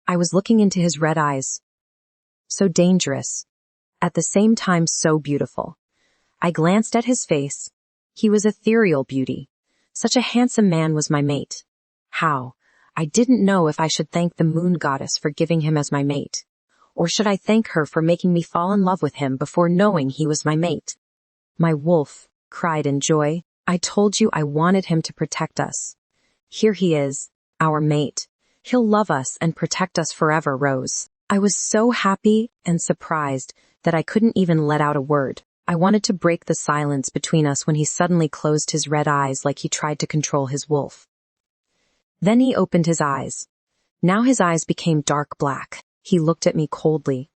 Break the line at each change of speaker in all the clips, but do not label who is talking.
I was looking into his red eyes. So dangerous. At the same time, so beautiful. I glanced at his face. He was ethereal beauty. Such a handsome man was my mate. How? I didn't know if I should thank the moon goddess for giving him as my mate. Or should I thank her for making me fall in love with him before knowing he was my mate? My wolf cried in joy. I told you I wanted him to protect us. Here he is, our mate. He'll love us and protect us forever, Rose. I was so happy and surprised that I couldn't even let out a word. I wanted to break the silence between us when he suddenly closed his red eyes like he tried to control his wolf. Then he opened his eyes. Now his eyes became dark black. He looked at me coldly,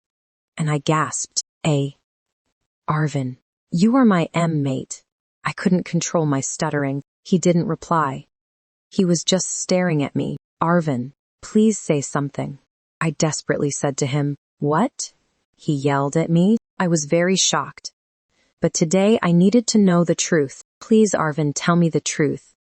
and I gasped, Arvan, you are my mate. I couldn't control my stuttering. He didn't reply. He was just staring at me. Arvan, please say something. I desperately said to him. What? He yelled at me. I was very shocked. But today I needed to know the truth. Please, Arvan, tell me the truth.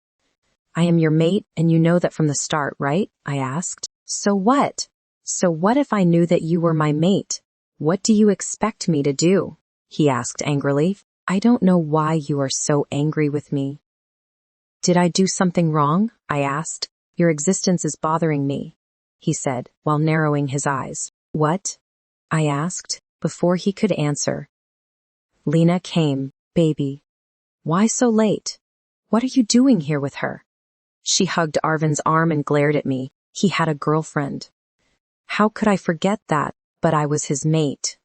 I am your mate, and you know that from the start, right? I asked. So what? So what if I knew that you were my mate? What do you expect me to do? He asked angrily. I don't know why you are so angry with me. Did I do something wrong? I asked. Your existence is bothering me, he said, while narrowing his eyes. What? I asked, before he could answer. Lena came. Baby. Why so late? What are you doing here with her? She hugged Arvan's arm and glared at me. He had a girlfriend. How could I forget that? But I was his mate.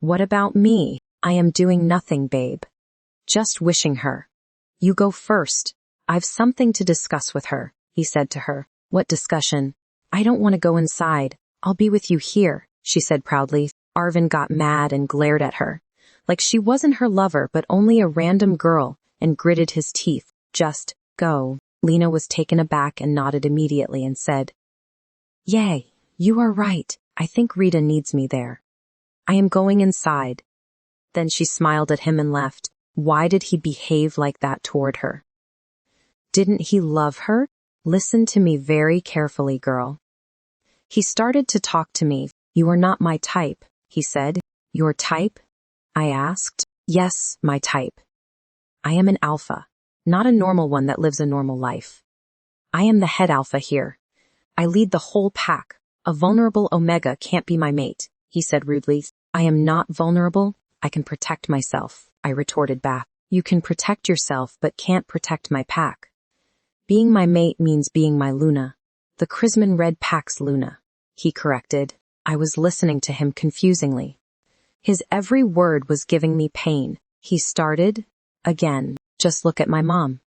What about me? I am doing nothing, babe. Just wishing her. You go first. I've something to discuss with her, he said to her. What discussion? I don't want to go inside. I'll be with you here, she said proudly. Arvan got mad and glared at her. Like she wasn't her lover but only a random girl, and gritted his teeth. Just go. Lena was taken aback and nodded immediately and said, Yay, you are right. I think Rita needs me there. I am going inside. Then she smiled at him and left. Why did he behave like that toward her? Didn't he love her? Listen to me very carefully, girl. He started to talk to me. You are not my type, he said. Your type? I asked. Yes, my type. I am an alpha, not a normal one that lives a normal life. I am the head alpha here. I lead the whole pack. A vulnerable omega can't be my mate, he said rudely. I am not vulnerable. I can protect myself, I retorted back. You can protect yourself but can't protect my pack. Being my mate means being my Luna. The Chrisman Red Pack's Luna, he corrected. I was listening to him confusingly. His every word was giving me pain. He started, again, just look at my mom.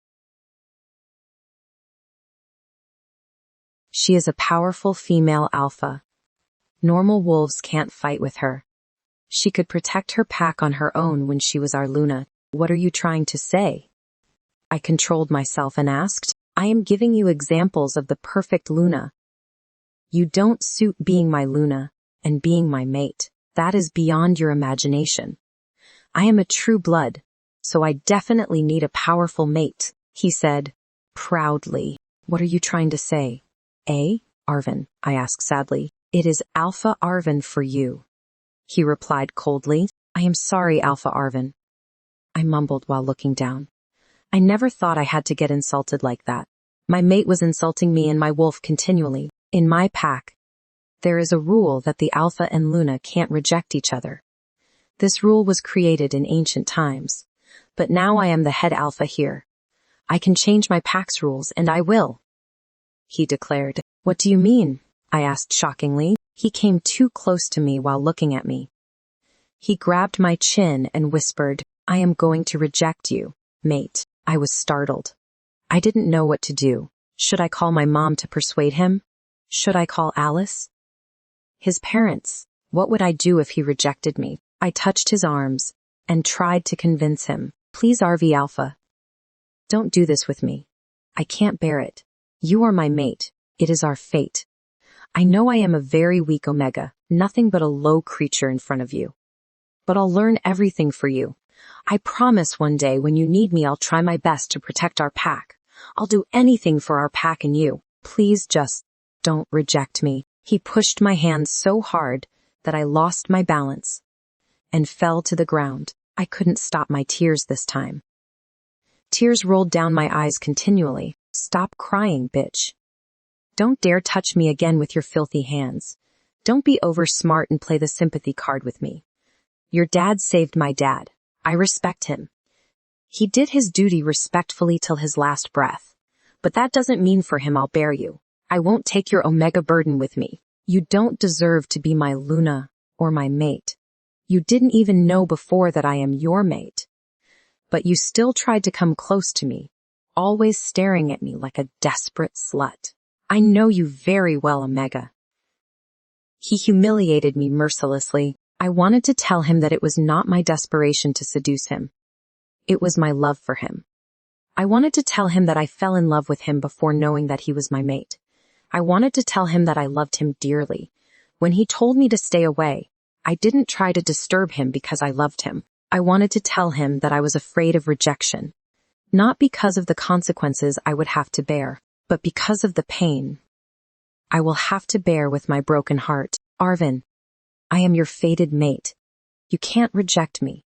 She is a powerful female alpha. Normal wolves can't fight with her. She could protect her pack on her own when she was our Luna. What are you trying to say? I controlled myself and asked. I am giving you examples of the perfect Luna. You don't suit being my Luna and being my mate. That is beyond your imagination. I am a true blood, so I definitely need a powerful mate, he said, proudly. What are you trying to say? Arvan, I asked sadly. It is Alpha Arvan for you. He replied coldly. I am sorry, Alpha Arvan. I mumbled while looking down. I never thought I had to get insulted like that. My mate was insulting me and my wolf continually. In my pack, there is a rule that the Alpha and Luna can't reject each other. This rule was created in ancient times, but now I am the head Alpha here. I can change my pack's rules, and I will, he declared. What do you mean? I asked shockingly. He came too close to me while looking at me. He grabbed my chin and whispered, I am going to reject you, mate. I was startled. I didn't know what to do. Should I call my mom to persuade him? Should I call Alice? His parents. What would I do if he rejected me? I touched his arms and tried to convince him. Please, RV Alpha. Don't do this with me. I can't bear it. You are my mate. It is our fate. I know I am a very weak Omega, nothing but a low creature in front of you. But I'll learn everything for you. I promise one day when you need me I'll try my best to protect our pack. I'll do anything for our pack and you. Please just don't reject me. He pushed my hand so hard that I lost my balance and fell to the ground. I couldn't stop my tears this time. Tears rolled down my eyes continually. Stop crying, bitch. Don't dare touch me again with your filthy hands. Don't be over smart and play the sympathy card with me. Your dad saved my dad. I respect him. He did his duty respectfully till his last breath. But that doesn't mean for him I'll bear you. I won't take your omega burden with me. You don't deserve to be my Luna or my mate. You didn't even know before that I am your mate. But you still tried to come close to me, always staring at me like a desperate slut. I know you very well, Omega. He humiliated me mercilessly. I wanted to tell him that it was not my desperation to seduce him. It was my love for him. I wanted to tell him that I fell in love with him before knowing that he was my mate. I wanted to tell him that I loved him dearly. When he told me to stay away, I didn't try to disturb him because I loved him. I wanted to tell him that I was afraid of rejection. Not because of the consequences I would have to bear, but because of the pain I will have to bear with my broken heart. Arvan, I am your fated mate. You can't reject me.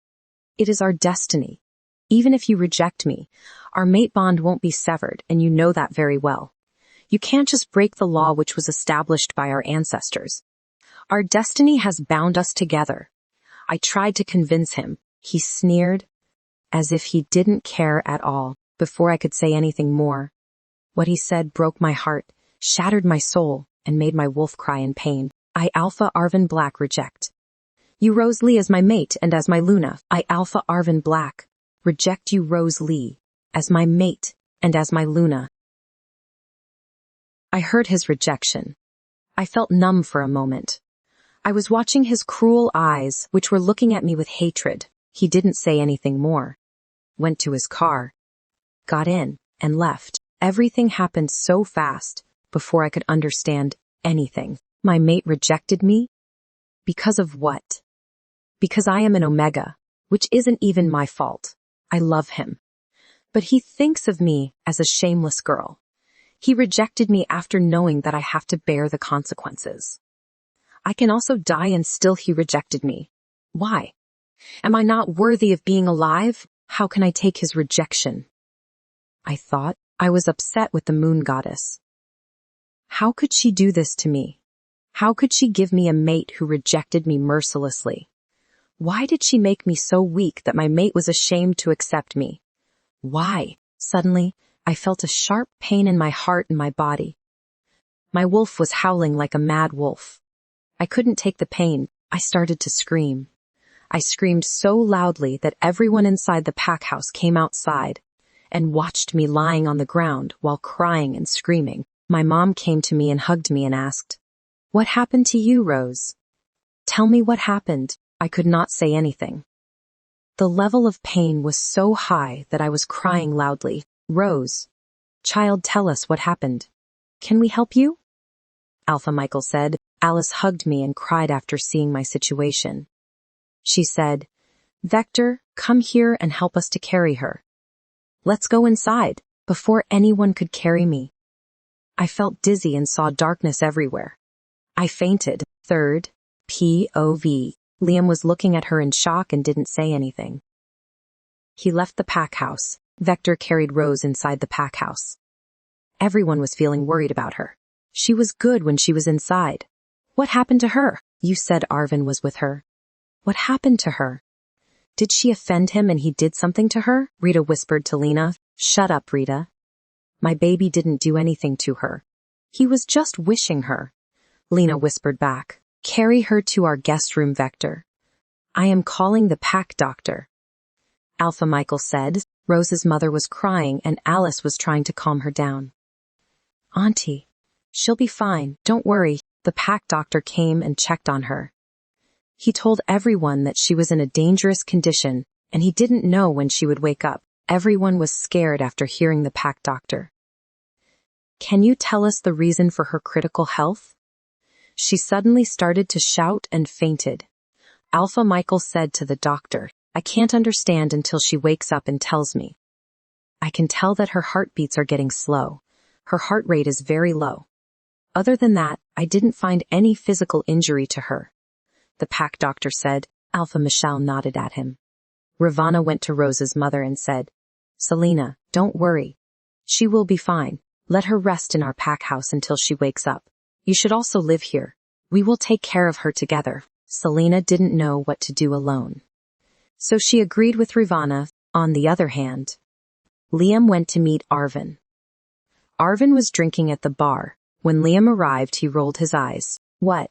It is our destiny. Even if you reject me, our mate bond won't be severed, and you know that very well. You can't just break the law which was established by our ancestors. Our destiny has bound us together. I tried to convince him. He sneered, as if he didn't care at all, before I could say anything more. What he said broke my heart, shattered my soul, and made my wolf cry in pain. I Alpha Arvan Black reject. You Rose Lee as my mate and as my Luna. I Alpha Arvan Black reject you Rose Lee as my mate and as my Luna. I heard his rejection. I felt numb for a moment. I was watching his cruel eyes, which were looking at me with hatred. He didn't say anything more. Went to his car. Got in and left. Everything happened so fast before I could understand anything. My mate rejected me? Because of what? Because I am an Omega, which isn't even my fault. I love him. But he thinks of me as a shameless girl. He rejected me after knowing that I have to bear the consequences. I can also die and still he rejected me. Why? Am I not worthy of being alive? How can I take his rejection? I thought. I was upset with the moon goddess. How could she do this to me? How could she give me a mate who rejected me mercilessly? Why did she make me so weak that my mate was ashamed to accept me? Why? Suddenly, I felt a sharp pain in my heart and my body. My wolf was howling like a mad wolf. I couldn't take the pain. I started to scream. I screamed so loudly that everyone inside the pack house came outside and watched me lying on the ground while crying and screaming. My mom came to me and hugged me and asked, "What happened to you, Rose? Tell me what happened." I could not say anything. The level of pain was so high that I was crying loudly. "Rose, child, tell us what happened. Can we help you?" Alpha Michael said. Alice hugged me and cried after seeing my situation. She said, "Vector, come here and help us to carry her. Let's go inside." Before anyone could carry me, I felt dizzy and saw darkness everywhere. I fainted. Third, POV. Liam was looking at her in shock and didn't say anything. He left the pack house. Vector carried Rose inside the pack house. Everyone was feeling worried about her. She was good when she was inside. What happened to her? You said Arvan was with her. What happened to her? Did she offend him and he did something to her? Rita whispered to Lena. Shut up, Rita. My baby didn't do anything to her. He was just wishing her. Lena whispered back. Carry her to our guest room, Vector. I am calling the pack doctor. Alpha Michael said. Rose's mother was crying and Alice was trying to calm her down. Auntie, she'll be fine. Don't worry. The pack doctor came and checked on her. He told everyone that she was in a dangerous condition and he didn't know when she would wake up. Everyone was scared after hearing the pack doctor. Can you tell us the reason for her critical health? She suddenly started to shout and fainted. Alpha Michael said to the doctor, I can't understand until she wakes up and tells me. I can tell that her heartbeats are getting slow. Her heart rate is very low. Other than that, I didn't find any physical injury to her," the pack doctor said. Alpha Michelle nodded at him. Ravana went to Rose's mother and said, "Selena, don't worry. She will be fine. Let her rest in our pack house until she wakes up. You should also live here. We will take care of her together." Selena didn't know what to do alone, so she agreed with Ravana. On the other hand, Liam went to meet Arvan. Arvan was drinking at the bar. When Liam arrived, he rolled his eyes. "What?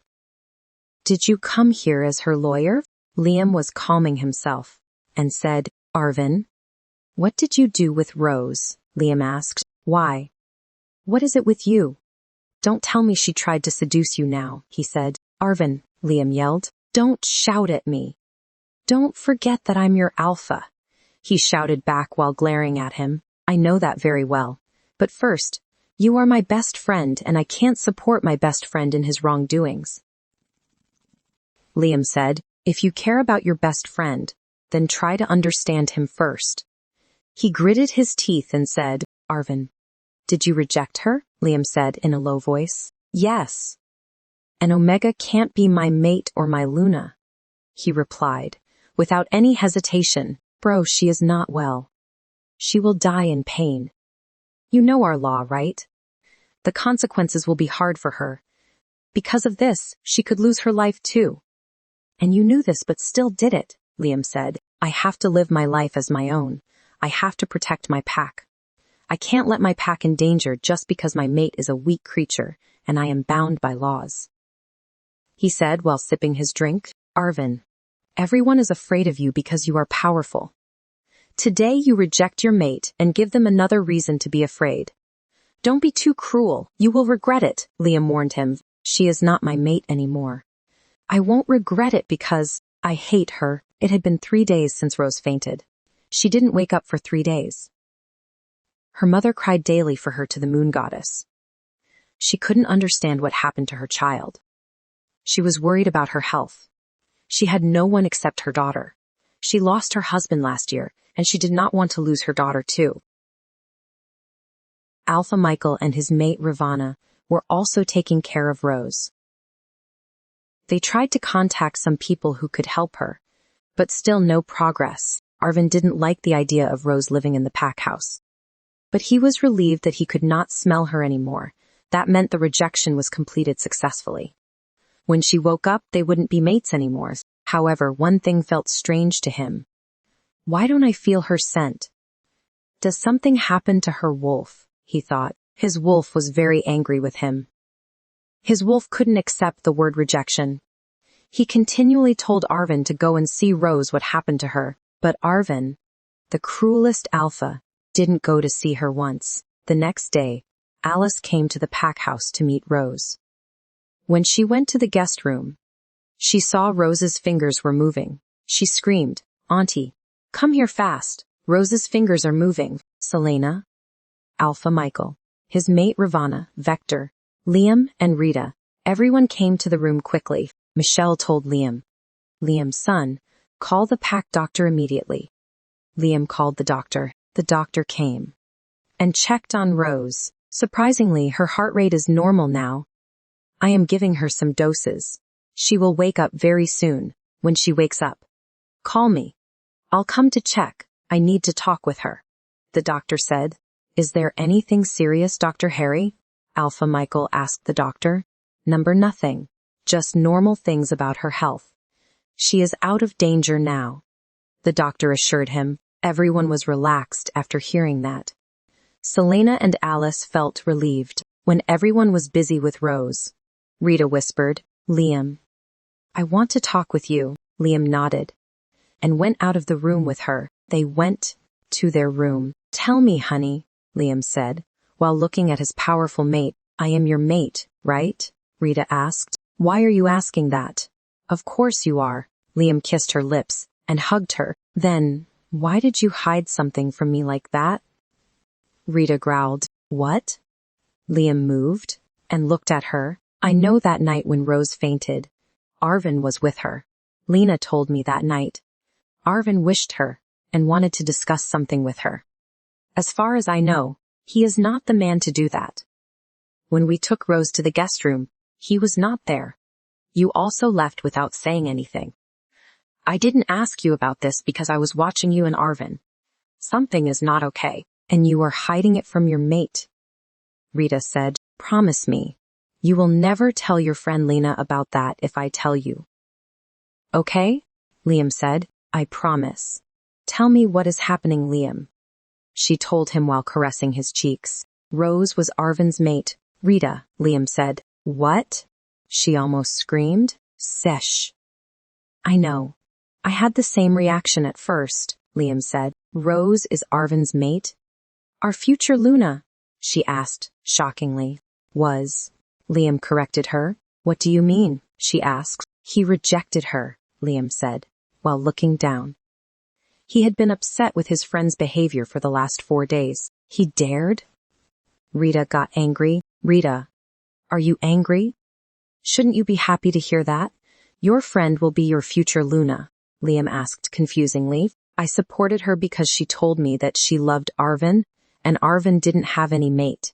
Did you come here as her lawyer?" Liam was calming himself and said, "Arvan, what did you do with Rose?" Liam asked. "Why? What is it with you? Don't tell me she tried to seduce you now," he said. "Arvan," Liam yelled, "don't shout at me. Don't forget that I'm your alpha," he shouted back while glaring at him. "I know that very well. But first, you are my best friend, and I can't support my best friend in his wrongdoings." Liam said, "If you care about your best friend, then try to understand him first." He gritted his teeth and said, "Arvan, did you reject her?" Liam said in a low voice. "Yes. And Omega can't be my mate or my Luna," he replied, without any hesitation. "Bro, she is not well. She will die in pain. You know our law, right? The consequences will be hard for her. Because of this, she could lose her life too. And you knew this but still did it," Liam said. "I have to live my life as my own. I have to protect my pack. I can't let my pack in danger just because my mate is a weak creature, and I am bound by laws." He said while sipping his drink, "Arvan, everyone is afraid of you because you are powerful. Today you reject your mate and give them another reason to be afraid. Don't be too cruel. You will regret it," Liam warned him. "She is not my mate anymore. I won't regret it because I hate her." It had been 3 days since Rose fainted. She didn't wake up for 3 days. Her mother cried daily for her to the moon goddess. She couldn't understand what happened to her child. She was worried about her health. She had no one except her daughter. She lost her husband last year, and she did not want to lose her daughter too. Alpha Michael and his mate Ravana were also taking care of Rose. They tried to contact some people who could help her, but still no progress. Arvan didn't like the idea of Rose living in the pack house. But he was relieved that he could not smell her anymore. That meant the rejection was completed successfully. When she woke up, they wouldn't be mates anymore. However, one thing felt strange to him. Why don't I feel her scent? Does something happen to her wolf? He thought. His wolf was very angry with him. His wolf couldn't accept the word rejection. He continually told Arvan to go and see Rose what happened to her, but Arvan, the cruelest alpha, didn't go to see her once. The next day, Alice came to the pack house to meet Rose. When she went to the guest room, she saw Rose's fingers were moving. She screamed, "Auntie, come here fast. Rose's fingers are moving." Selena, Alpha Michael, his mate Ravana, Vector, Liam, and Rita. Everyone came to the room quickly. Michelle told Liam, "Liam's son, call the pack doctor immediately." Liam called the doctor. The doctor came and checked on Rose. Surprisingly, her heart rate is normal now. "I am giving her some doses. She will wake up very soon. When she wakes up, call me. I'll come to check. I need to talk with her," the doctor said. "Is there anything serious, Dr. Harry?" Alpha Michael asked the doctor. Nothing. Just normal things about her health. She is out of danger now," the doctor assured him. Everyone was relaxed after hearing that. Selena and Alice felt relieved. When everyone was busy with Rose, Rita whispered, "Liam, I want to talk with you." Liam nodded and went out of the room with her. They went to their room. "Tell me, honey," Liam said, while looking at his powerful mate. "I am your mate, right?" Rita asked. "Why are you asking that?" "Of course you are." Liam kissed her lips and hugged her. "Then, why did you hide something from me like that?" Rita growled. "What?" Liam moved and looked at her. "I know that night when Rose fainted, Arvan was with her. Lena told me that night. Arvan wished her and wanted to discuss something with her. As far as I know, he is not the man to do that." When we took Rose to the guest room, he was not there. You also left without saying anything. I didn't ask you about this because I was watching you and Arvan. Something is not okay, and you are hiding it from your mate. Rita said, promise me. You will never tell your friend Lena about that if I tell you. Okay? Liam said, I promise. Tell me what is happening, Liam. She told him while caressing his cheeks. Rose was Arvan's mate. Rita, Liam said. What? She almost screamed. Sesh. I know. I had the same reaction at first, Liam said. Rose is Arvan's mate? Our future Luna, she asked, shockingly. Was. Liam corrected her. What do you mean? She asked. He rejected her, Liam said, while looking down. He had been upset with his friend's behavior for the last 4 days. He dared? Rita got angry. Rita, are you angry? Shouldn't you be happy to hear that? Your friend will be your future Luna, Liam asked confusingly. I supported her because she told me that she loved Arvan, and Arvan didn't have any mate.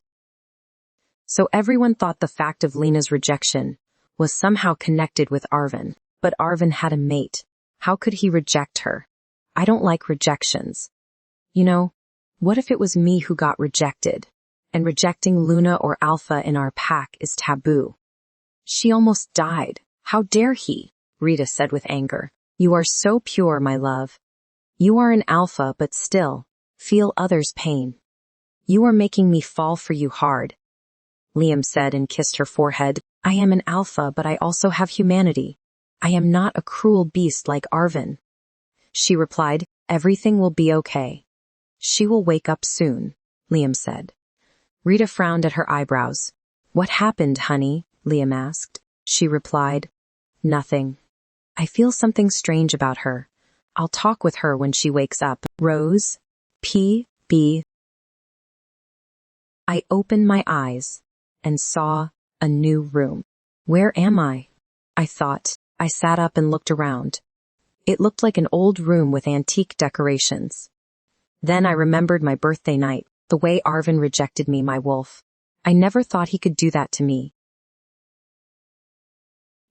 So everyone thought the fact of Lena's rejection was somehow connected with Arvan, but Arvan had a mate. How could he reject her? I don't like rejections. You know, what if it was me who got rejected, and rejecting Luna or Alpha in our pack is taboo? She almost died. How dare he? Rita said with anger. You are so pure, my love. You are an Alpha, but still, feel others' pain. You are making me fall for you hard. Liam said and kissed her forehead. I am an Alpha, but I also have humanity. I am not a cruel beast like Arvan. She replied, everything will be okay. She will wake up soon, Liam said. Rita frowned at her eyebrows. What happened, honey? Liam asked. She replied, nothing. I feel something strange about her. I'll talk with her when she wakes up. Rose, P.B. I opened my eyes and saw a new room. Where am I? I thought. I sat up and looked around. It looked like an old room with antique decorations. Then I remembered my birthday night, the way Arvan rejected me, my wolf. I never thought he could do that to me.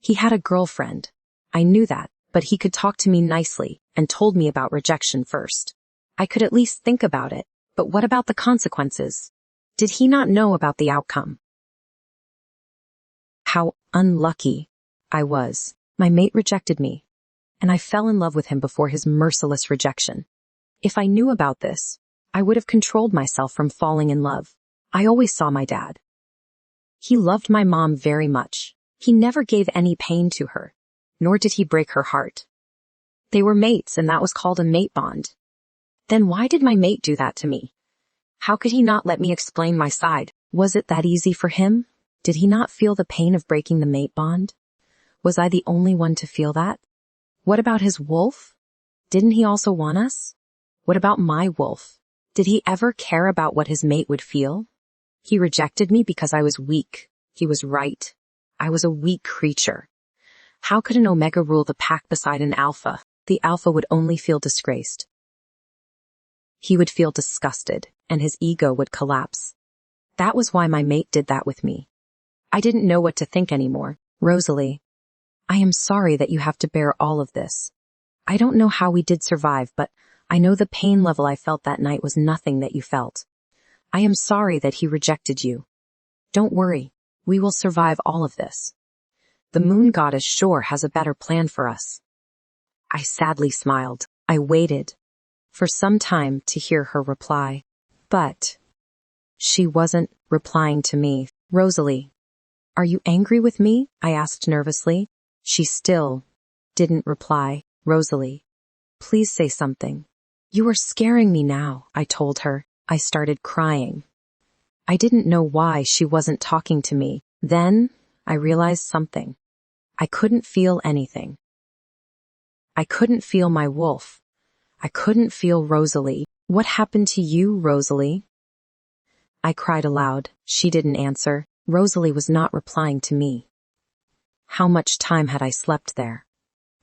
He had a girlfriend. I knew that, but he could talk to me nicely and told me about rejection first. I could at least think about it, but what about the consequences? Did he not know about the outcome? How unlucky I was. My mate rejected me, and I fell in love with him before his merciless rejection. If I knew about this, I would have controlled myself from falling in love. I always saw my dad. He loved my mom very much. He never gave any pain to her, nor did he break her heart. They were mates, and that was called a mate bond. Then why did my mate do that to me? How could he not let me explain my side? Was it that easy for him? Did he not feel the pain of breaking the mate bond? Was I the only one to feel that? What about his wolf? Didn't he also want us? What about my wolf? Did he ever care about what his mate would feel? He rejected me because I was weak. He was right. I was a weak creature. How could an Omega rule the pack beside an Alpha? The Alpha would only feel disgraced. He would feel disgusted, and his ego would collapse. That was why my mate did that with me. I didn't know what to think anymore. Rosalie, I am sorry that you have to bear all of this. I don't know how we did survive, but I know the pain level I felt that night was nothing that you felt. I am sorry that he rejected you. Don't worry, we will survive all of this. The moon goddess sure has a better plan for us. I sadly smiled. I waited for some time to hear her reply. But she wasn't replying to me. Rosalie, are you angry with me? I asked nervously. She still didn't reply. Rosalie, please say something. You are scaring me now, I told her. I started crying. I didn't know why she wasn't talking to me. Then I realized something. I couldn't feel anything. I couldn't feel my wolf. I couldn't feel Rosalie. What happened to you, Rosalie? I cried aloud. She didn't answer. Rosalie was not replying to me. How much time had I slept there?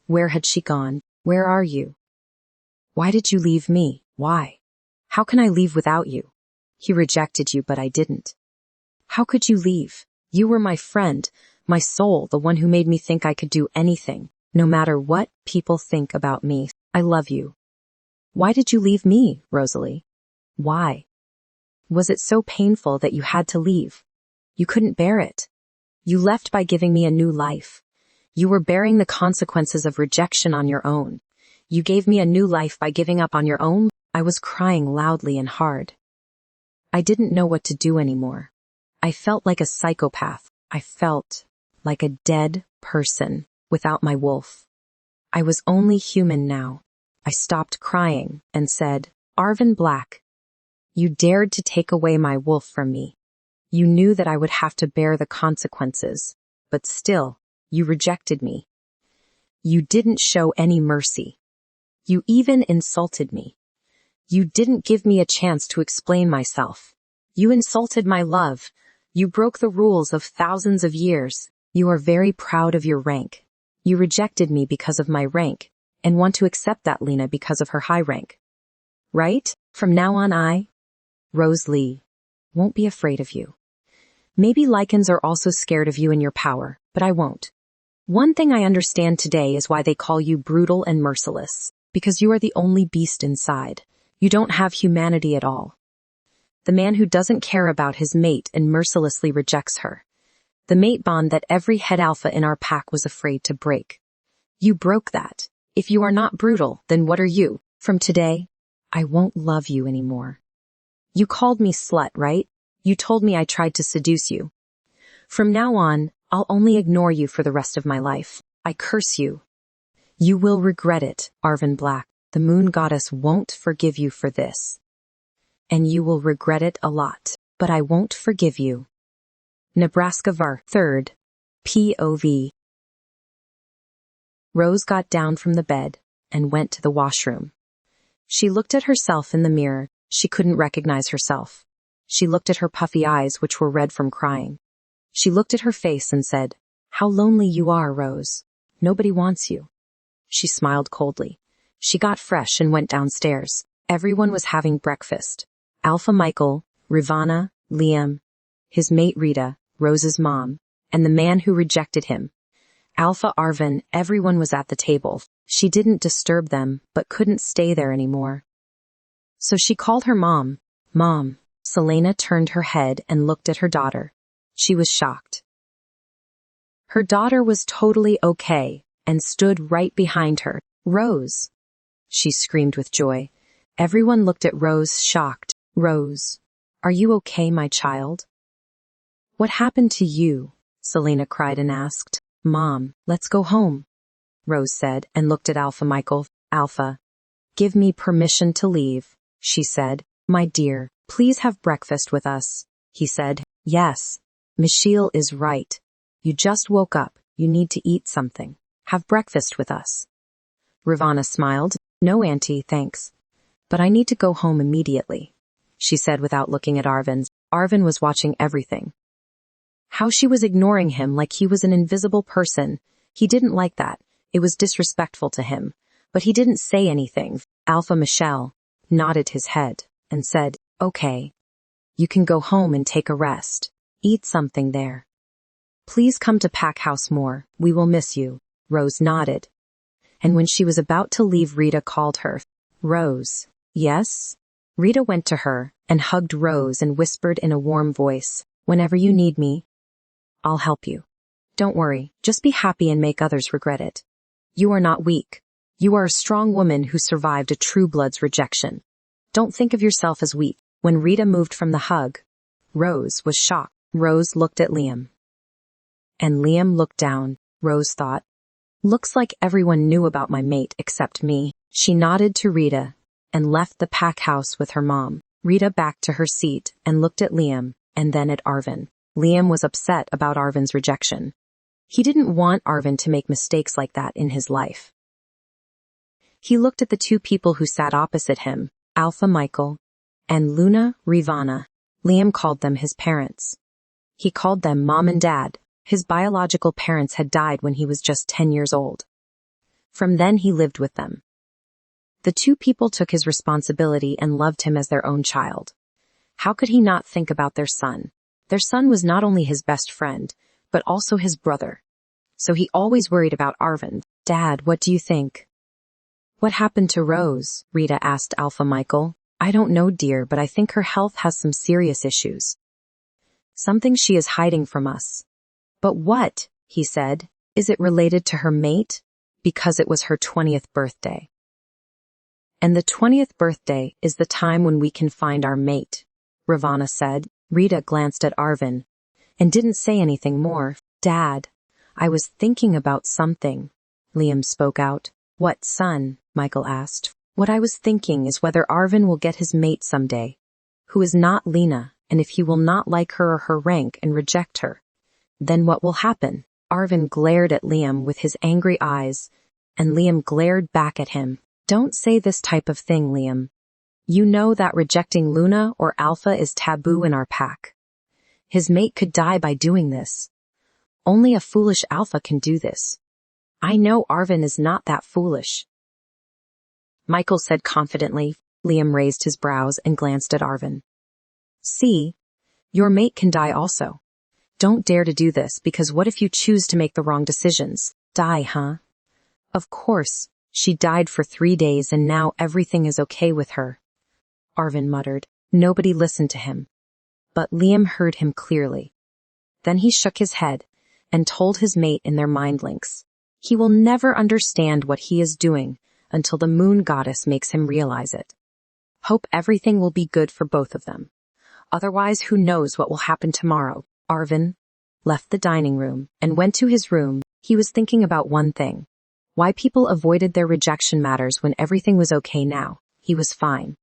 Where had she gone? Where are you? Why did you leave me? Why? How can I leave without you? He rejected you, but I didn't. How could you leave? You were my friend, my soul, the one who made me think I could do anything, no matter what people think about me. I love you. Why did you leave me, Rosalie? Why? Was it so painful that you had to leave? You couldn't bear it. You left by giving me a new life. You were bearing the consequences of rejection on your own. You gave me a new life by giving up on your own. I was crying loudly and hard. I didn't know what to do anymore. I felt like a psychopath. I felt like a dead person without my wolf. I was only human now. I stopped crying and said, Arvan Black, you dared to take away my wolf from me. You knew that I would have to bear the consequences, but still, you rejected me. You didn't show any mercy. You even insulted me. You didn't give me a chance to explain myself. You insulted my love. You broke the rules of thousands of years. You are very proud of your rank. You rejected me because of my rank, and want to accept that Lena because of her high rank. Right? From now on Rose Lee, won't be afraid of you. Maybe lichens are also scared of you and your power, but I won't. One thing I understand today is why they call you brutal and merciless, because you are the only beast inside. You don't have humanity at all. The man who doesn't care about his mate and mercilessly rejects her. The mate bond that every head alpha in our pack was afraid to break. You broke that. If you are not brutal, then what are you? From today, I won't love you anymore. You called me slut, right? You told me I tried to seduce you. From now on, I'll only ignore you for the rest of my life. I curse you. You will regret it, Arvan Black. The moon goddess won't forgive you for this. And you will regret it a lot, but I won't forgive you. Nebraska Var. 3rd. POV. Rose got down from the bed and went to the washroom. She looked at herself in the mirror. She couldn't recognize herself. She looked at her puffy eyes, which were red from crying. She looked at her face and said, How lonely you are, Rose. Nobody wants you. She smiled coldly. She got fresh and went downstairs. Everyone was having breakfast. Alpha Michael, Ravana, Liam, his mate Rita, Rose's mom, and the man who rejected him. Alpha Arvan, everyone was at the table. She didn't disturb them, but couldn't stay there anymore. So she called her mom. Mom. Selena turned her head and looked at her daughter. She was shocked. Her daughter was totally okay and stood right behind her. Rose. She screamed with joy. Everyone looked at Rose shocked. Rose, are you okay, my child? What happened to you? Selena cried and asked. Mom, let's go home, Rose said and looked at Alpha Michael. Alpha, give me permission to leave, she said. My dear, please have breakfast with us, he said. Yes, Michelle is right. You just woke up. You need to eat something. Have breakfast with us. Ravana smiled. No, Auntie, thanks. But I need to go home immediately, she said without looking at Arvan. Arvan was watching everything. How she was ignoring him like he was an invisible person. He didn't like that. It was disrespectful to him. But he didn't say anything. Alpha Michelle nodded his head and said, Okay. You can go home and take a rest. Eat something there. Please come to Pack House more. We will miss you. Rose nodded. And when she was about to leave, Rita called her. Rose. Yes? Rita went to her and hugged Rose and whispered in a warm voice, Whenever you need me, I'll help you. Don't worry, just be happy and make others regret it. You are not weak. You are a strong woman who survived a true blood's rejection. Don't think of yourself as weak. When Rita moved from the hug, Rose was shocked. Rose looked at Liam. And Liam looked down. Rose thought, Looks like everyone knew about my mate except me. She nodded to Rita and left the pack house with her mom. Rita backed to her seat and looked at Liam and then at Arvan. Liam was upset about Arvan's rejection. He didn't want Arvan to make mistakes like that in his life. He looked at the two people who sat opposite him, Alpha Michael and Luna Ravana. Liam called them his parents. He called them Mom and Dad. His biological parents had died when he was just 10 years old. From then he lived with them. The two people took his responsibility and loved him as their own child. How could he not think about their son? Their son was not only his best friend, but also his brother. So he always worried about Arvan. Dad, what do you think? What happened to Rose? Rita asked Alpha Michael. I don't know, dear, but I think her health has some serious issues. Something she is hiding from us. But what? He said. Is it related to her mate? Because it was her 20th birthday. And the 20th birthday is the time when we can find our mate, Ravana said. Rita glanced at Arvan and didn't say anything more. Dad, I was thinking about something, Liam spoke out. What, son? Michael asked. What I was thinking is whether Arvan will get his mate someday, who is not Lena, and if he will not like her or her rank and reject her. Then what will happen? Arvan glared at Liam with his angry eyes, and Liam glared back at him. Don't say this type of thing, Liam. You know that rejecting Luna or Alpha is taboo in our pack. His mate could die by doing this. Only a foolish Alpha can do this. I know Arvan is not that foolish. Michael said confidently. Liam raised his brows and glanced at Arvan. See, your mate can die also. Don't dare to do this, because what if you choose to make the wrong decisions? Die, huh? Of course, she died for 3 days and now everything is okay with her. Arvan muttered. Nobody listened to him. But Liam heard him clearly. Then he shook his head and told his mate in their mind links. He will never understand what he is doing until the moon goddess makes him realize it. Hope everything will be good for both of them. Otherwise, who knows what will happen tomorrow. Arvan left the dining room and went to his room. He was thinking about one thing. Why people avoided their rejection matters when everything was okay now. He was fine.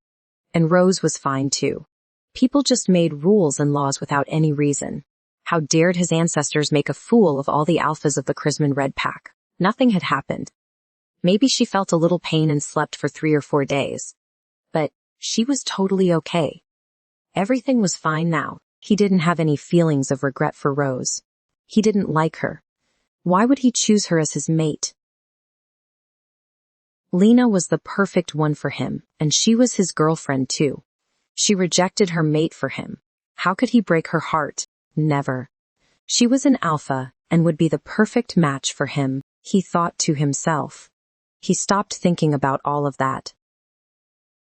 And Rose was fine too. People just made rules and laws without any reason. How dared his ancestors make a fool of all the alphas of the Chrisman Red Pack? Nothing had happened. Maybe she felt a little pain and slept for 3 or 4 days. But she was totally okay. Everything was fine now. He didn't have any feelings of regret for Rose. He didn't like her. Why would he choose her as his mate? Lena was the perfect one for him, and she was his girlfriend too. She rejected her mate for him. How could he break her heart? Never. She was an alpha and would be the perfect match for him, he thought to himself. He stopped thinking about all of that.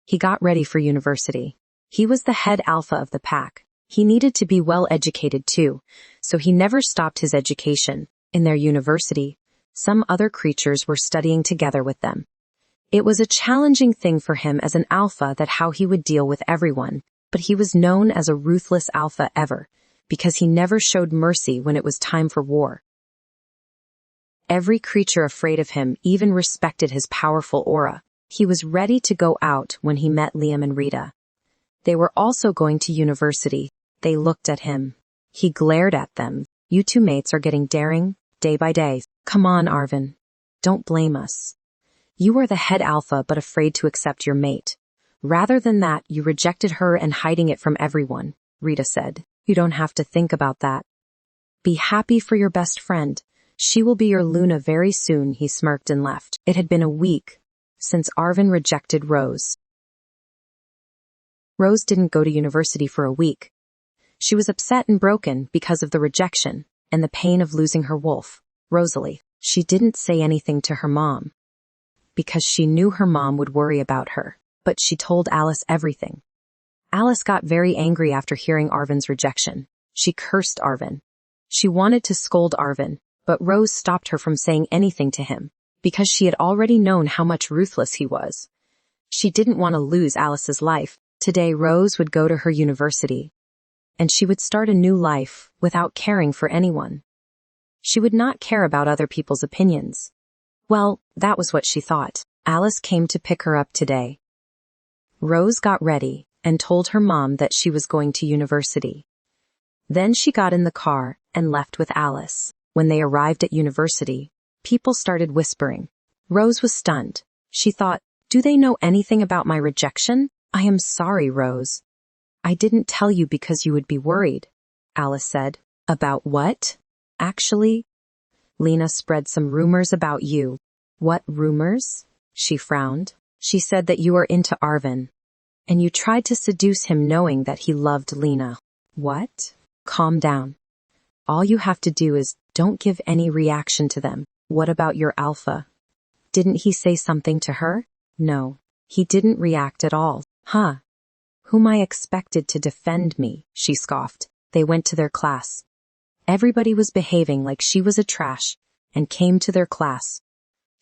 He got ready for university. He was the head alpha of the pack. He needed to be well educated too, so he never stopped his education. In their university, some other creatures were studying together with them. It was a challenging thing for him as an alpha that how he would deal with everyone, but he was known as a ruthless alpha ever, because he never showed mercy when it was time for war. Every creature afraid of him even respected his powerful aura. He was ready to go out when he met Liam and Rita. They were also going to university. They looked at him. He glared at them. You two mates are getting daring, day by day. Come on, Arvan. Don't blame us. You are the head alpha but afraid to accept your mate. Rather than that, you rejected her and hiding it from everyone, Rita said. You don't have to think about that. Be happy for your best friend. She will be your Luna very soon, he smirked and left. It had been a week since Arvan rejected Rose. Rose didn't go to university for a week. She was upset and broken because of the rejection and the pain of losing her wolf, Rosalie. She didn't say anything to her mom because she knew her mom would worry about her, but she told Alice everything. Alice got very angry after hearing Arvan's rejection. She cursed Arvan. She wanted to scold Arvan, but Rose stopped her from saying anything to him because she had already known how much ruthless he was. She didn't want to lose Alice's life. Today Rose would go to her university, and she would start a new life without caring for anyone. She would not care about other people's opinions. Well, that was what she thought. Alice came to pick her up today. Rose got ready and told her mom that she was going to university. Then she got in the car and left with Alice. When they arrived at university, people started whispering. Rose was stunned. She thought, do they know anything about my rejection? I am sorry, Rose. I didn't tell you because you would be worried, Alice said. About what? Actually, Lena spread some rumors about you. What rumors? She frowned. She said that you are into Arvan, and you tried to seduce him knowing that he loved Lena. What? Calm down. All you have to do is don't give any reaction to them. What about your alpha? Didn't he say something to her? No, he didn't react at all. Huh. Whom I expected to defend me, she scoffed. They went to their class. Everybody was behaving like she was a trash and came to their class.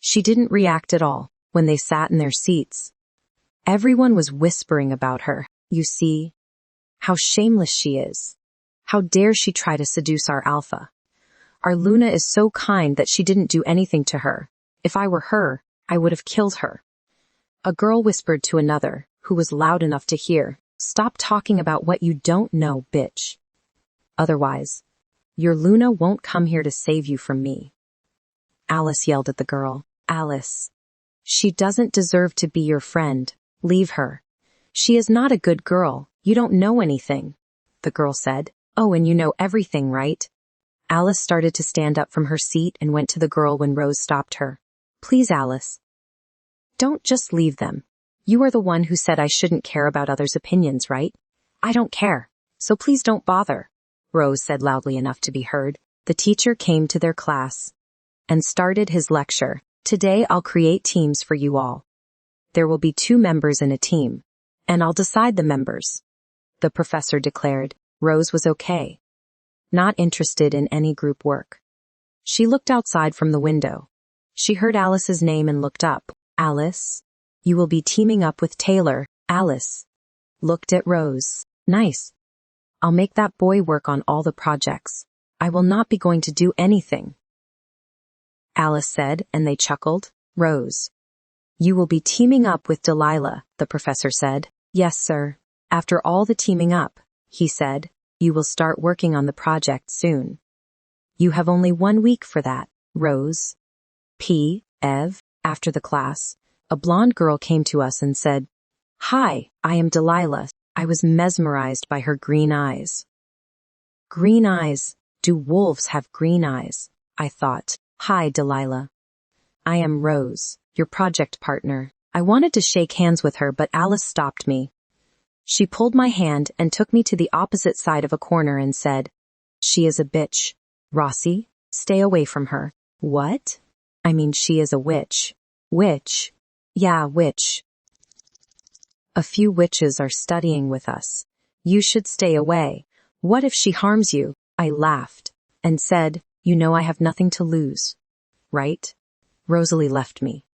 She didn't react at all when they sat in their seats. Everyone was whispering about her. You see how shameless she is. How dare she try to seduce our alpha? Our Luna is so kind that she didn't do anything to her. If I were her, I would have killed her. A girl whispered to another, who was loud enough to hear, "Stop talking about what you don't know, bitch. Otherwise, your Luna won't come here to save you from me." Alice yelled at the girl. Alice. She doesn't deserve to be your friend. Leave her. She is not a good girl. You don't know anything, the girl said. Oh, and you know everything, right? Alice started to stand up from her seat and went to the girl when Rose stopped her. Please, Alice. Don't just leave them. You are the one who said I shouldn't care about others' opinions, right? I don't care, so please don't bother, Rose said loudly enough to be heard. The teacher came to their class and started his lecture. Today I'll create teams for you all. There will be 2 members in a team, and I'll decide the members, the professor declared. Rose was okay. Not interested in any group work. She looked outside from the window. She heard Alice's name and looked up. Alice, you will be teaming up with Taylor. Alice looked at Rose. Nice. I'll make that boy work on all the projects. I will not be going to do anything, Alice said, and they chuckled. Rose, you will be teaming up with Delilah, the professor said. Yes, sir. After all the teaming up, he said, you will start working on the project soon. You have only 1 week for that, Rose. Ev, after the class, a blonde girl came to us and said, Hi, I am Delilah. I was mesmerized by her green eyes. Green eyes? Do wolves have green eyes? I thought. Hi, Delilah. I am Rose, your project partner. I wanted to shake hands with her, but Alice stopped me. She pulled my hand and took me to the opposite side of a corner and said, She is a bitch. Rossi, stay away from her. What? I mean, she is a witch. Witch? Yeah, witch. A few witches are studying with us. You should stay away. What if she harms you? I laughed and said, You know I have nothing to lose. Right? Rosalie left me.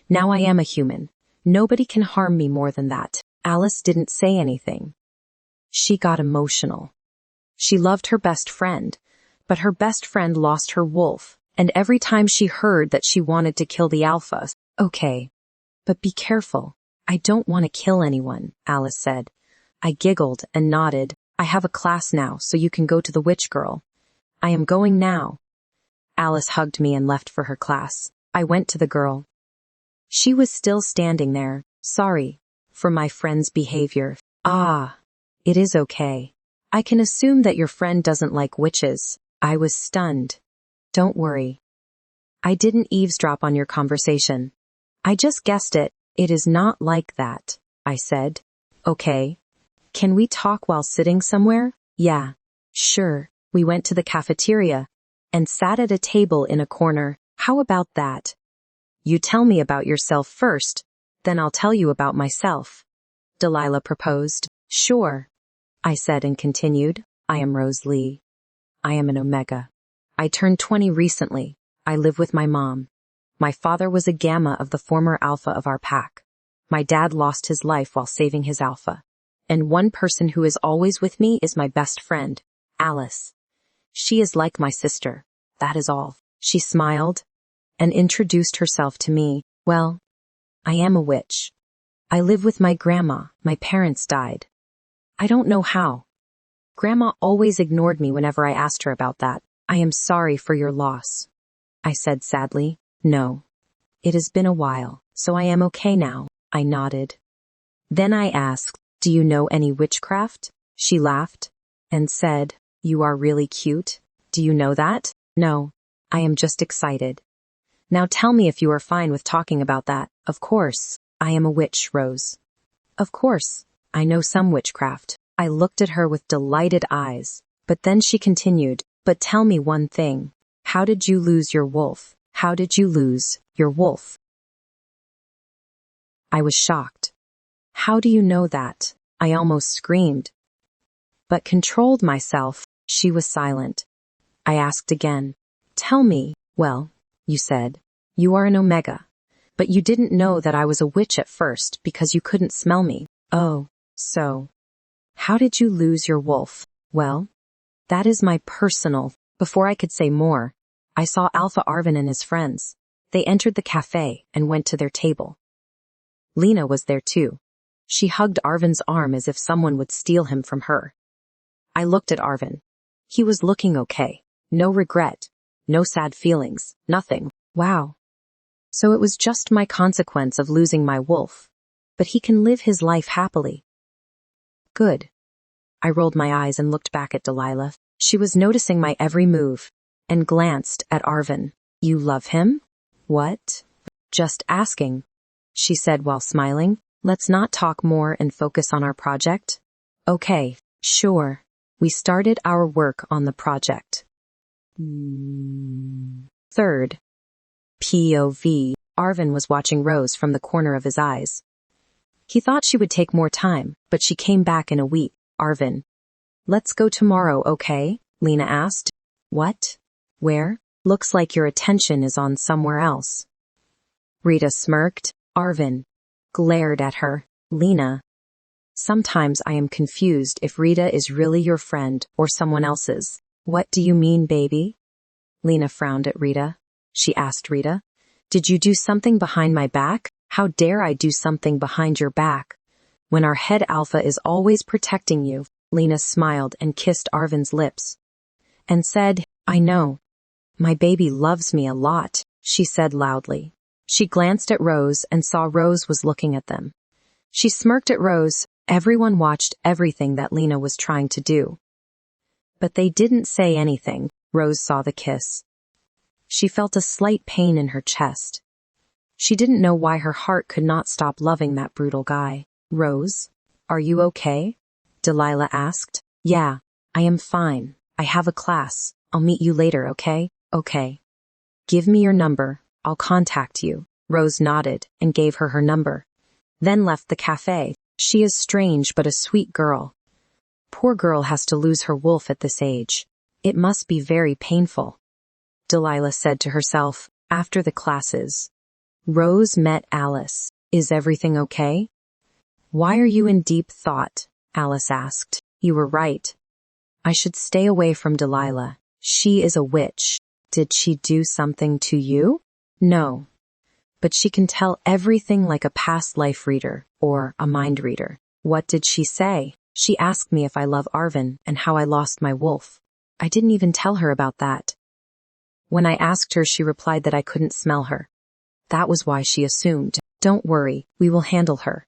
Now I am a human. Nobody can harm me more than that. Alice didn't say anything. She got emotional. She loved her best friend, but her best friend lost her wolf, and every time she heard that she wanted to kill the alpha. Okay, but be careful. I don't want to kill anyone, Alice said. I giggled and nodded. I have a class now, so you can go to the witch girl. I am going now. Alice hugged me and left for her class. I went to the girl. She was still standing there. Sorry for my friend's behavior. Ah, it is okay. I can assume that your friend doesn't like witches. I was stunned. Don't worry. I didn't eavesdrop on your conversation. I just guessed it. It is not like that, I said. Okay. Can we talk while sitting somewhere? Yeah. Sure. We went to the cafeteria and sat at a table in a corner. How about that? You tell me about yourself first, then I'll tell you about myself, Delilah proposed. Sure, I said and continued. I am Rose Lee. I am an Omega. I turned 20 recently. I live with my mom. My father was a Gamma of the former Alpha of our pack. My dad lost his life while saving his Alpha. And one person who is always with me is my best friend, Alice. She is like my sister. That is all. She smiled and introduced herself to me. Well, I am a witch. I live with my grandma. My parents died. I don't know how. Grandma always ignored me whenever I asked her about that. I am sorry for your loss, I said sadly. No. It has been a while, so I am okay now. I nodded. Then I asked, Do you know any witchcraft? She laughed and said, You are really cute. Do you know that? No. I am just excited. Now tell me if you are fine with talking about that. Of course. I am a witch, Rose. Of course. I know some witchcraft. I looked at her with delighted eyes. But then she continued, but tell me one thing. How did you lose your wolf? How did you lose your wolf? I was shocked. How do you know that? I almost screamed. But controlled myself. She was silent. I asked again. Tell me. Well, you said. You are an Omega. But you didn't know that I was a witch at first because you couldn't smell me. Oh, so. How did you lose your wolf? Well, that is my personal. Before I could say more, I saw Alpha Arvan and his friends. They entered the cafe and went to their table. Lena was there too. She hugged Arvan's arm as if someone would steal him from her. I looked at Arvan. He was looking okay. No regret. No sad feelings. Nothing. Wow. So it was just my consequence of losing my wolf. But he can live his life happily. Good. I rolled my eyes and looked back at Delilah. She was noticing my every move, and glanced at Arvan. You love him? What? Just asking, she said while smiling. Let's not talk more and focus on our project. Okay, sure. We started our work on the project. Third. POV. Arvan was watching Rose from the corner of his eyes. He thought she would take more time, but she came back in a week. Arvan. Let's go tomorrow, okay? Lena asked. What? Where? Looks like your attention is on somewhere else. Rita smirked. Arvan glared at her. Lena. Sometimes I am confused if Rita is really your friend or someone else's. What do you mean, baby? Lena frowned at Rita. She asked Rita. Did you do something behind my back? How dare I do something behind your back? When our head alpha is always protecting you. Lena smiled and kissed Arvan's lips. And said, I know. My baby loves me a lot, she said loudly. She glanced at Rose and saw Rose was looking at them. She smirked at Rose. Everyone watched everything that Lena was trying to do. But they didn't say anything. Rose saw the kiss. She felt a slight pain in her chest. She didn't know why her heart could not stop loving that brutal guy. Rose, are you okay? Delilah asked. Yeah, I am fine. I have a class. I'll meet you later, okay? Okay. Give me your number. I'll contact you. Rose nodded and gave her number. Then left the cafe. She is strange but a sweet girl. Poor girl has to lose her wolf at this age. It must be very painful. Delilah said to herself, after the classes. Rose met Alice. Is everything okay? Why are you in deep thought? Alice asked. You were right. I should stay away from Delilah. She is a witch. Did she do something to you? No. But she can tell everything like a past life reader or a mind reader. What did she say? She asked me if I love Arvan and how I lost my wolf. I didn't even tell her about that. When I asked her, she replied that I couldn't smell her. That was why she assumed. Don't worry, we will handle her.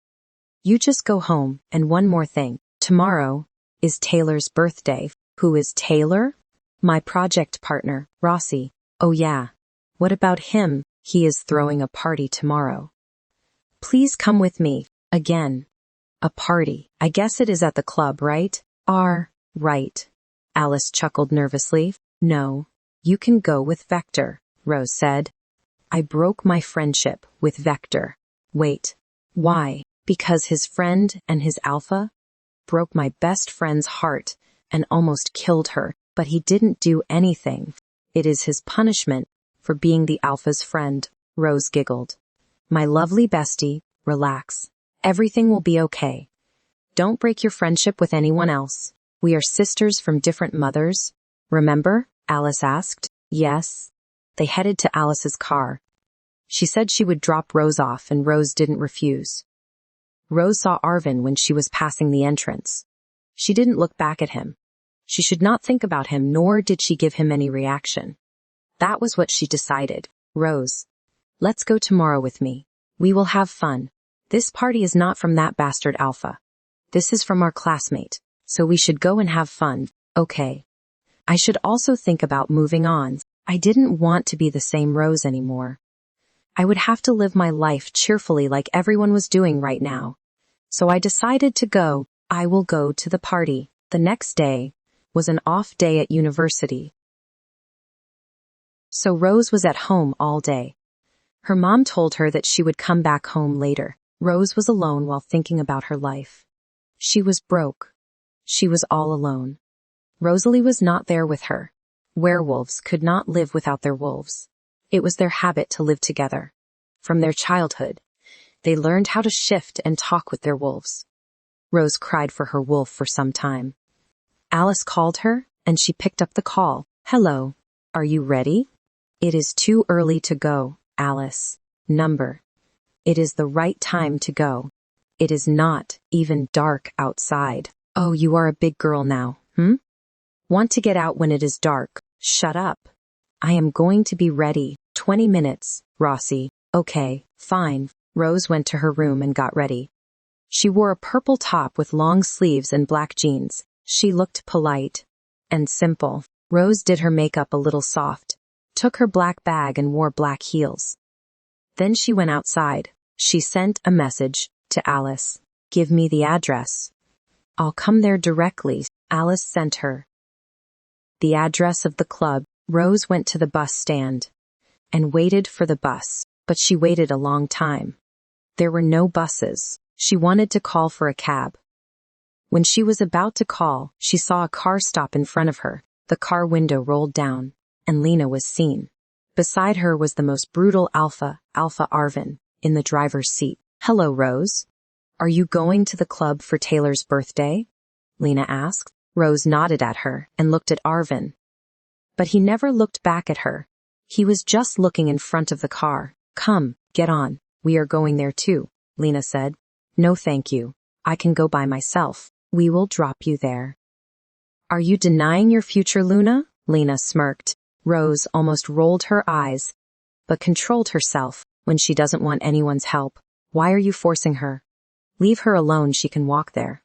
You just go home, and one more thing. Tomorrow is Taylor's birthday. Who is Taylor? My project partner, Rossi. Oh yeah. What about him? He is throwing a party tomorrow. Please come with me. Again. A party. I guess it is at the club, right? Right. Alice chuckled nervously. No. You can go with Vector, Rose said. I broke my friendship with Vector. Wait. Why? Because his friend and his alpha broke my best friend's heart and almost killed her, but he didn't do anything. It is his punishment for being the alpha's friend, Rose giggled. My lovely bestie, relax. Everything will be okay. Don't break your friendship with anyone else. We are sisters from different mothers. Remember? Alice asked. Yes. They headed to Alice's car. She said she would drop Rose off, and Rose didn't refuse. Rose saw Arvan when she was passing the entrance. She didn't look back at him. She should not think about him, nor did she give him any reaction. That was what she decided. Rose, let's go tomorrow with me. We will have fun. This party is not from that bastard Alpha. This is from our classmate, so we should go and have fun. Okay. I should also think about moving on. I didn't want to be the same Rose anymore. I would have to live my life cheerfully like everyone was doing right now. So I decided to go. I will go to the party. The next day, was an off day at university. So Rose was at home all day. Her mom told her that she would come back home later. Rose was alone while thinking about her life. She was broke. She was all alone. Rosalie was not there with her. Werewolves could not live without their wolves. It was their habit to live together. From their childhood, they learned how to shift and talk with their wolves. Rose cried for her wolf for some time. Alice called her, and she picked up the call. "Hello. Are you ready?" "It is too early to go, Alice. Number. It is the right time to go. It is not even dark outside." "Oh, you are a big girl now, Want to get out when it is dark. Shut up. I am going to be ready. 20 minutes, Rossi." "Okay, fine." Rose went to her room and got ready. She wore a purple top with long sleeves and black jeans. She looked polite and simple. Rose did her makeup a little soft, took her black bag and wore black heels. Then she went outside. She sent a message to Alice. "Give me the address." "I'll come there directly," Alice sent her the address of the club. Rose went to the bus stand and waited for the bus, but she waited a long time. There were no buses. She wanted to call for a cab. When she was about to call, she saw a car stop in front of her. The car window rolled down, and Lena was seen. Beside her was the most brutal Alpha Arvan, in the driver's seat. "Hello, Rose. Are you going to the club for Taylor's birthday?" Lena asked. Rose nodded at her and looked at Arvan. But he never looked back at her. He was just looking in front of the car. "Come, get on. We are going there too," Lena said. "No thank you. I can go by myself. We will drop you there." "Are you denying your future, Luna?" Lena smirked. Rose almost rolled her eyes, but controlled herself. When she doesn't want anyone's help, why are you forcing her? Leave her alone, she can walk there.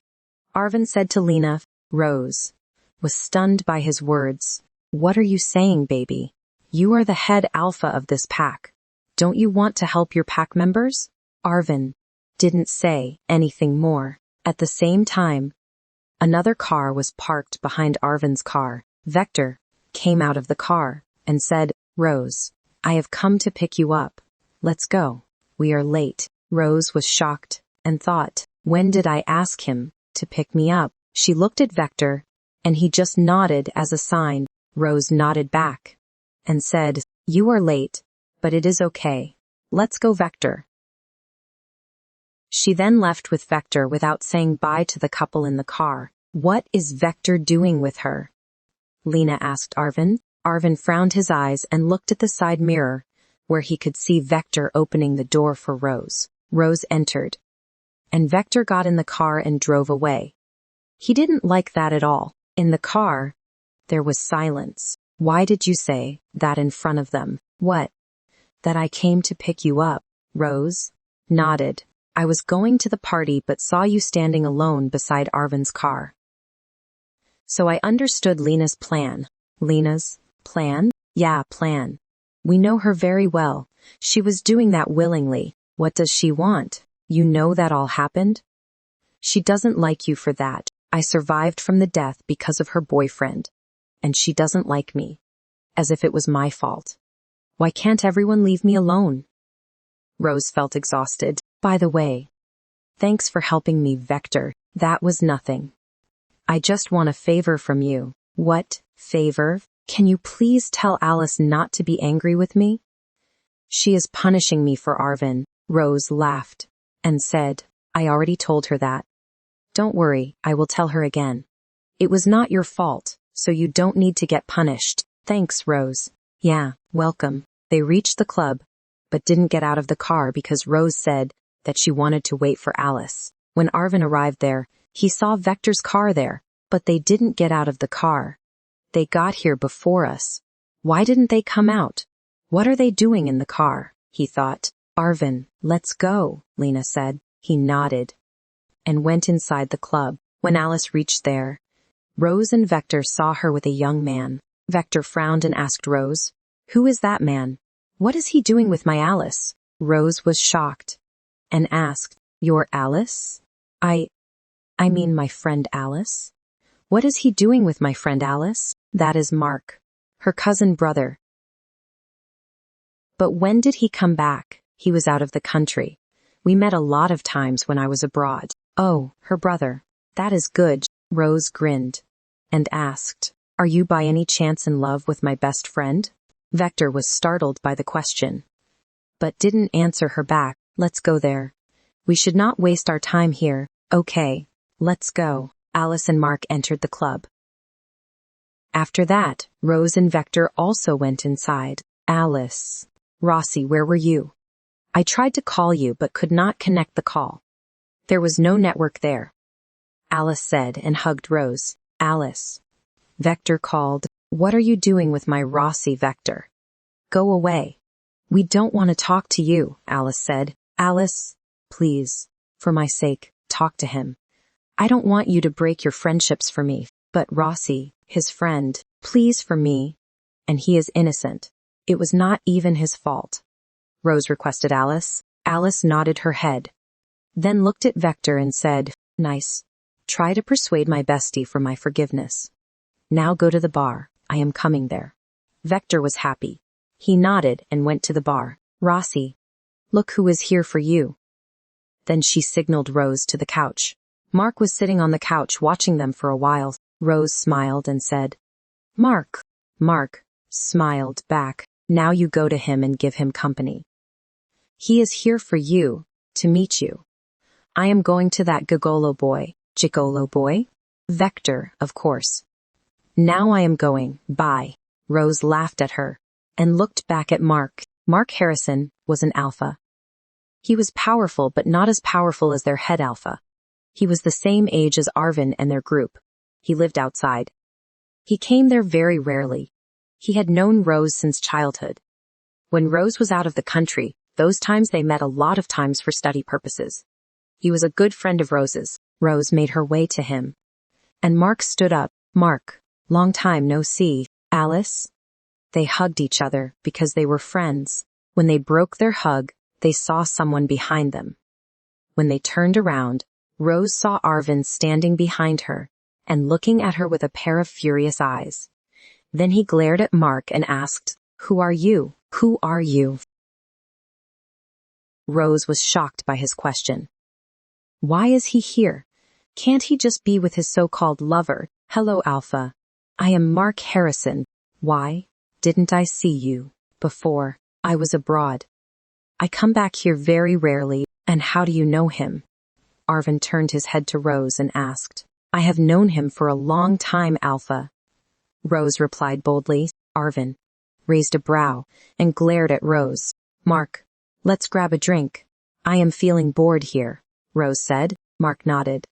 Arvan said to Lena. Rose was stunned by his words. "What are you saying, baby? You are the head alpha of this pack. Don't you want to help your pack members?" Arvan didn't say anything more. At the same time, another car was parked behind Arvan's car. Vector came out of the car and said, "Rose, I have come to pick you up. Let's go. We are late." Rose was shocked and thought, when did I ask him to pick me up? She looked at Vector, and he just nodded as a sign. Rose nodded back and said, "You are late, but it is okay. Let's go, Vector." She then left with Vector without saying bye to the couple in the car. "What is Vector doing with her?" Lena asked Arvan. Arvan frowned his eyes and looked at the side mirror, where he could see Vector opening the door for Rose. Rose entered, and Vector got in the car and drove away. He didn't like that at all. In the car, there was silence. "Why did you say that in front of them?" "What?" "That I came to pick you up." Rose nodded. "I was going to the party but saw you standing alone beside Arvan's car. So I understood Lena's plan." "Lena's plan?" "Yeah, plan. We know her very well. She was doing that willingly. What does she want? You know that all happened? She doesn't like you for that. I survived from the death because of her boyfriend. And she doesn't like me. As if it was my fault. Why can't everyone leave me alone?" Rose felt exhausted. "By the way, thanks for helping me, Vector. That was nothing. I just want a favor from you." "What favor? Can you please tell Alice not to be angry with me? She is punishing me for Arvan." Rose laughed and said, "I already told her that. Don't worry, I will tell her again. It was not your fault, so you don't need to get punished." "Thanks, Rose." "Yeah, welcome." They reached the club, but didn't get out of the car because Rose said that she wanted to wait for Alice. When Arvan arrived there, he saw Vector's car there, but they didn't get out of the car. "They got here before us. Why didn't they come out? What are they doing in the car?" he thought. "Arvan, let's go," Lena said. He nodded and went inside the club. When Alice reached there, Rose and Vector saw her with a young man. Vector frowned and asked Rose, "Who is that man? What is he doing with my Alice?" Rose was shocked and asked, "Your Alice?" I mean my friend Alice. What is he doing with my friend Alice? That is Mark. Her cousin brother. But when did he come back? He was out of the country. We met a lot of times when I was abroad. Oh, her brother. That is good. Rose grinned and asked, Are you by any chance in love with my best friend? Vector was startled by the question, but didn't answer her back. Let's go there. We should not waste our time here. Okay, let's go. Alice and Mark entered the club. After that, Rose and Vector also went inside. Alice. Rossi, where were you? I tried to call you but could not connect the call. There was no network there. Alice said and hugged Rose. Alice. Vector called. What are you doing with my Rossi, Vector? Go away. We don't want to talk to you, Alice said. Alice, please, for my sake, talk to him. I don't want you to break your friendships for me, but Rossi, his friend, please for me. And he is innocent. It was not even his fault. Rose requested Alice. Alice nodded her head, then looked at Vector and said, Nice. Try to persuade my bestie for my forgiveness. Now go to the bar. I am coming there. Vector was happy. He nodded and went to the bar. Rossi, look who is here for you. Then she signaled Rose to the couch. Mark was sitting on the couch watching them for a while. Rose smiled and said, Mark. Mark smiled back. Now you go to him and give him company. He is here for you, to meet you. I am going to that gigolo boy. Gigolo boy? Vector, of course. Now I am going. Bye. Rose laughed at her and looked back at Mark. Mark Harrison was an alpha. He was powerful but not as powerful as their head alpha. He was the same age as Arvan and their group. He lived outside. He came there very rarely. He had known Rose since childhood. When Rose was out of the country, those times they met a lot of times for study purposes. He was a good friend of Rose's. Rose made her way to him. And Mark stood up. Mark, long time no see. Alice? They hugged each other because they were friends. When they broke their hug, they saw someone behind them. When they turned around, Rose saw Arvan standing behind her and looking at her with a pair of furious eyes. Then he glared at Mark and asked, Who are you? Who are you? Rose was shocked by his question. Why is he here? Can't he just be with his so-called lover? Hello, Alpha. I am Mark Harrison. Why didn't I see you before? I was abroad. I come back here very rarely, and how do you know him? Arvan turned his head to Rose and asked, I have known him for a long time, Alpha. Rose replied boldly. Arvan raised a brow and glared at Rose. Mark, let's grab a drink. I am feeling bored here, Rose said. Mark nodded.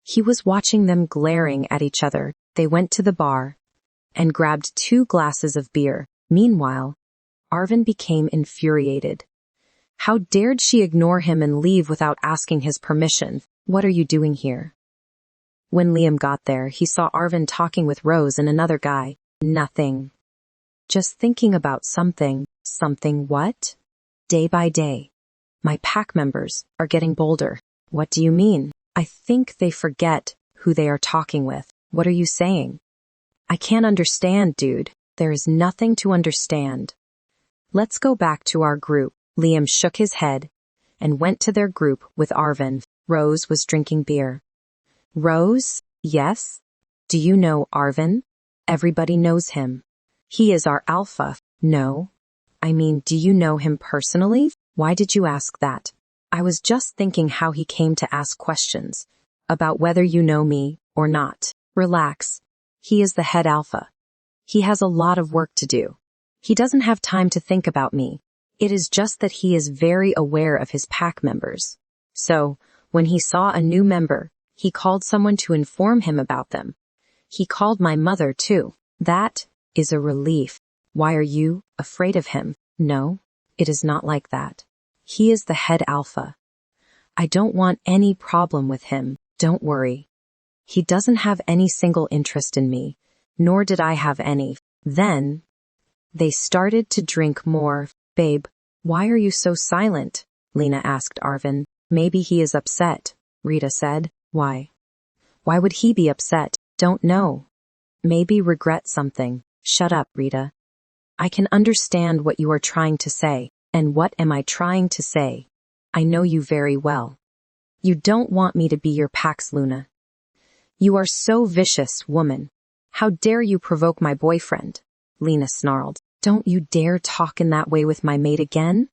He was watching them glaring at each other. They went to the bar and grabbed 2 glasses of beer. Meanwhile, Arvan became infuriated. How dared she ignore him and leave without asking his permission? What are you doing here? When Liam got there, he saw Arvan talking with Rose and another guy. Nothing. Just thinking about something. Something what? Day by day. My pack members are getting bolder. What do you mean? I think they forget who they are talking with. What are you saying? I can't understand, dude. There is nothing to understand. Let's go back to our group. Liam shook his head and went to their group with Arvan. Rose was drinking beer. Rose? Yes? Do you know Arvan? Everybody knows him. He is our alpha. No. I mean, do you know him personally? Why did you ask that? I was just thinking how he came to ask questions about whether you know me or not. Relax. He is the head alpha. He has a lot of work to do. He doesn't have time to think about me. It is just that he is very aware of his pack members. So, when he saw a new member, he called someone to inform him about them. He called my mother too. That is a relief. Why are you afraid of him? No, it is not like that. He is the head alpha. I don't want any problem with him. Don't worry. He doesn't have any single interest in me, nor did I have any. Then, they started to drink more. Babe, why are you so silent? Lena asked Arvan. Maybe he is upset, Rita said. Why? Why would he be upset? Don't know. Maybe regret something. Shut up, Rita. I can understand what you are trying to say. And what am I trying to say? I know you very well. You don't want me to be your Pax Luna. You are so vicious, woman. How dare you provoke my boyfriend? Lena snarled. Don't you dare talk in that way with my mate again?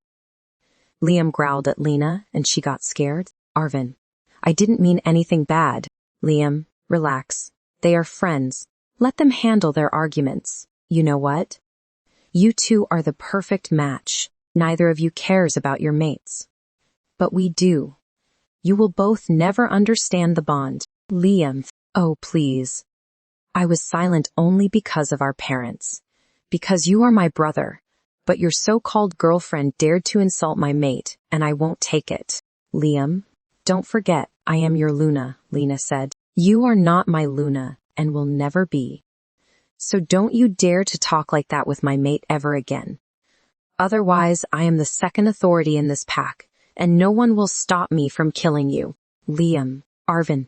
Liam growled at Lena, and she got scared. Arvan. I didn't mean anything bad. Liam, relax. They are friends. Let them handle their arguments. You know what? You two are the perfect match. Neither of you cares about your mates. But we do. You will both never understand the bond. Liam, oh please. I was silent only because of our parents. Because you are my brother. But your so-called girlfriend dared to insult my mate, and I won't take it. Liam, don't forget, I am your Luna, Lena said. You are not my Luna, and will never be. So don't you dare to talk like that with my mate ever again. Otherwise, I am the second authority in this pack, and no one will stop me from killing you. Liam, Arvan,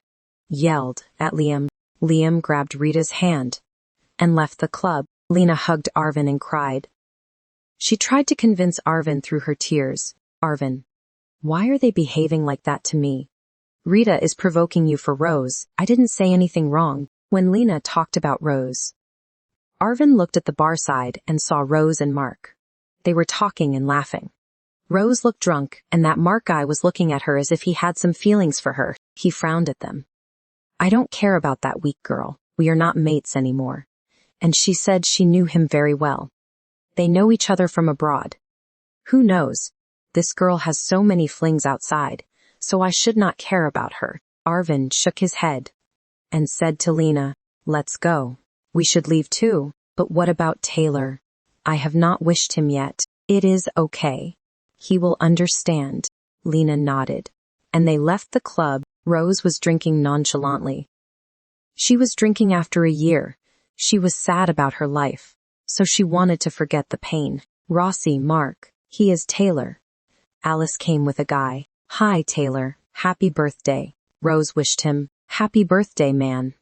yelled at Liam. Liam grabbed Rita's hand and left the club. Lena hugged Arvan and cried. She tried to convince Arvan through her tears. Arvan, why are they behaving like that to me? Rita is provoking you for Rose. I didn't say anything wrong. When Lena talked about Rose, Arvan looked at the bar side and saw Rose and Mark. They were talking and laughing. Rose looked drunk, and that Mark guy was looking at her as if he had some feelings for her. He frowned at them. I don't care about that weak girl. We are not mates anymore. And she said she knew him very well. They know each other from abroad. Who knows? This girl has so many flings outside, so I should not care about her. Arvan shook his head and said to Lena, let's go. We should leave too. But what about Taylor? I have not wished him yet. It is okay. He will understand. Lena nodded. And they left the club. Rose was drinking nonchalantly. She was drinking after a year. She was sad about her life, so she wanted to forget the pain. Rossi, Mark, he is Taylor. Alice came with a guy. Hi, Taylor. Happy birthday. Rose wished him, happy birthday, man.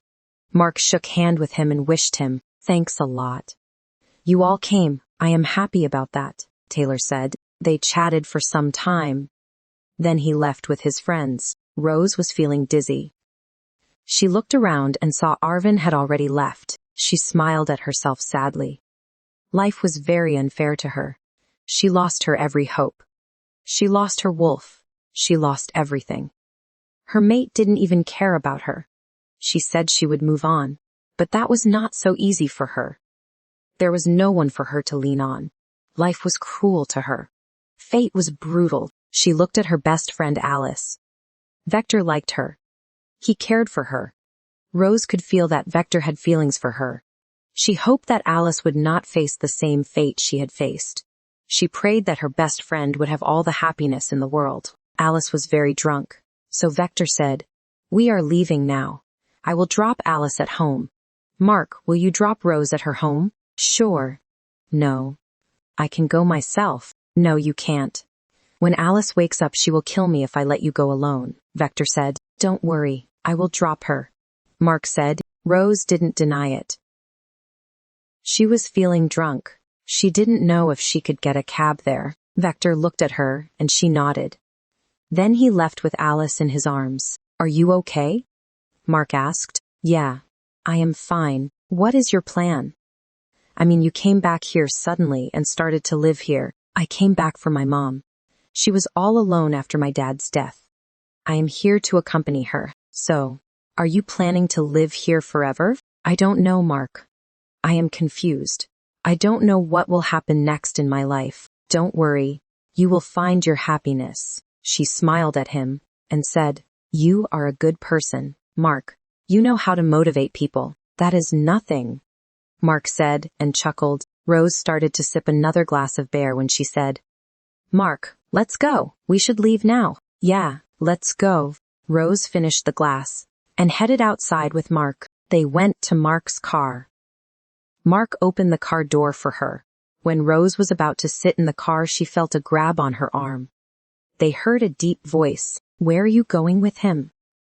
Mark shook hand with him and wished him, thanks a lot. You all came. I am happy about that, Taylor said. They chatted for some time. Then he left with his friends. Rose was feeling dizzy. She looked around and saw Arvan had already left. She smiled at herself sadly. Life was very unfair to her. She lost her every hope. She lost her wolf. She lost everything. Her mate didn't even care about her. She said she would move on, but that was not so easy for her. There was no one for her to lean on. Life was cruel to her. Fate was brutal. She looked at her best friend Alice. Vector liked her. He cared for her. Rose could feel that Vector had feelings for her. She hoped that Alice would not face the same fate she had faced. She prayed that her best friend would have all the happiness in the world. Alice was very drunk, so Vector said, we are leaving now. I will drop Alice at home. Mark, will you drop Rose at her home? Sure. No. I can go myself. No, you can't. When Alice wakes up, she will kill me if I let you go alone, Vector said. Don't worry, I will drop her. Mark said. Rose didn't deny it. She was feeling drunk. She didn't know if she could get a cab there. Vector looked at her, and she nodded. Then he left with Alice in his arms. Are you okay? Mark asked. Yeah, I am fine. What is your plan? I mean, you came back here suddenly and started to live here. I came back for my mom. She was all alone after my dad's death. I am here to accompany her. So, are you planning to live here forever? I don't know, Mark. I am confused. I don't know what will happen next in my life. Don't worry. You will find your happiness. She smiled at him and said, you are a good person, Mark. You know how to motivate people. That is nothing. Mark said and chuckled. Rose started to sip another glass of beer when she said, Mark, let's go. We should leave now. Yeah, let's go. Rose finished the glass and headed outside with Mark. They went to Mark's car. Mark opened the car door for her. When Rose was about to sit in the car, she felt a grab on her arm. They heard a deep voice. Where are you going with him?